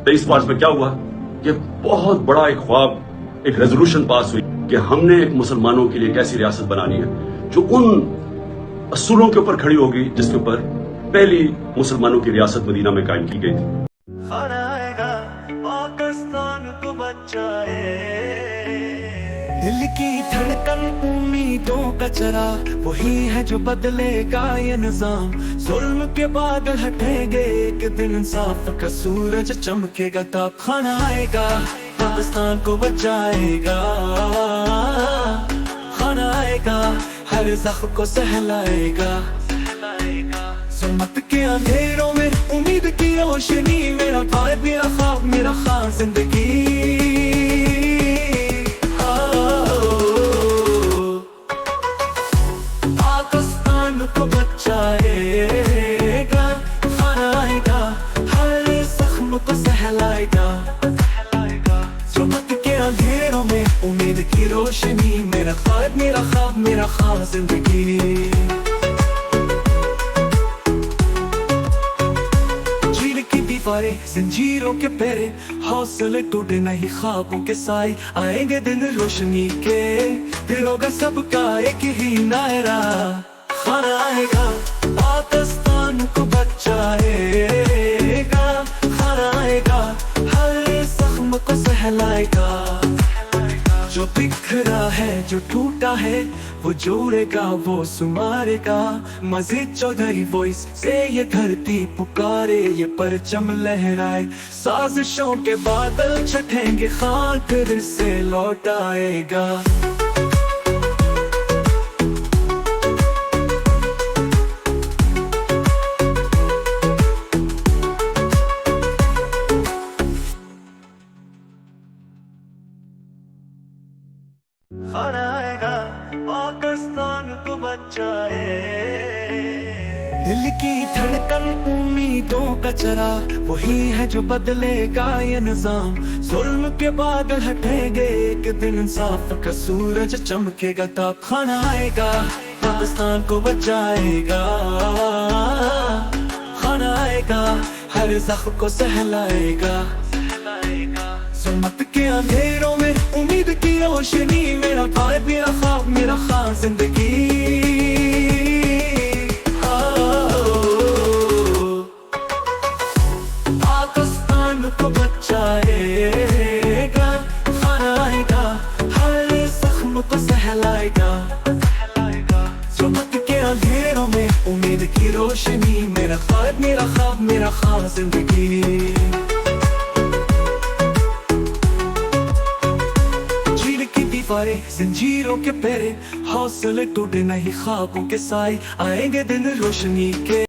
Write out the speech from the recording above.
23 मार्च में क्या हुआ कि बहुत बड़ा एक ख्वाब, एक रेजोल्यूशन पास हुई कि हमने एक मुसलमानों के लिए एक ऐसी रियासत बनानी है जो उन असूलों के ऊपर खड़ी होगी जिसके ऊपर पहली मुसलमानों की रियासत मदीना में कायम की गई थी। पाकिस्तान को बचाए, दिल की धड़कन उम्मीदों का चरा, वही है जो बदलेगा ये निजाम। जुल्म के बादल हटेंगे एक दिन, इंसाफ का सूरज चमकेगा, तब खाना आएगा पाकिस्तान को बचाएगा। खाना आएगा हर जख्म को सहलाएगा, जुल्मत के अंधेरों में उम्मीद की रोशनी, मेरा भाई मेरा ख्वाब मेरा खान जिंदगी। पाकिस्तान को बचाएगा, खाना आएगा हर जख्म को सहलाएगा, जुल्मत के अंधेरों में उम्मीद की रोशनी, मेरा ख्वाब मेरा खान जिंदगी। जंजीरों के पहरे हौसले टूटे नहीं, ख्वाबों के साए आएंगे दिन रोशनी के, फिर होगा सबका एक ही नारा। खाना आएगा पाकिस्तान को बचाएगा, खाना आएगा हर जख्म को सहलाएगा, जो बिखरा है जो टूटा है वो जोड़ेगा वो सुमारेगा। मजीद चौधरी वॉइस से ये धरती पुकारे, ये परचम लहराए, साजिशों के बादल छटेंगे, खान फिर से लौट आएगा। खाना आएगा पाकिस्तान को बचाए, दिल की धड़कन उम्मीदों का चरा, वही है जो बदलेगा ये निजाम। जुल्म के बादल हटेंगे एक दिन, इंसाफ का सूरज चमकेगा, तब खाना आएगा पाकिस्तान को बचाएगा। खाना आएगा हर जख्म को सहलाएगा, जुल्मत के अंधेरों में उम्मीद की रोशनी, मेरा भाई मेरा खान जिंदगी। पाकिस्तान को बचाएगा, खाना आएगा हर जख्म को सहलाएगा, जुल्मत के अंधेरों में उम्मीद की रोशनी, मेरा खान जिंदगी। जंजीरों के पहरे हौसले टूटे नहीं, ख्वाबों के साए आएंगे दिन रोशनी के।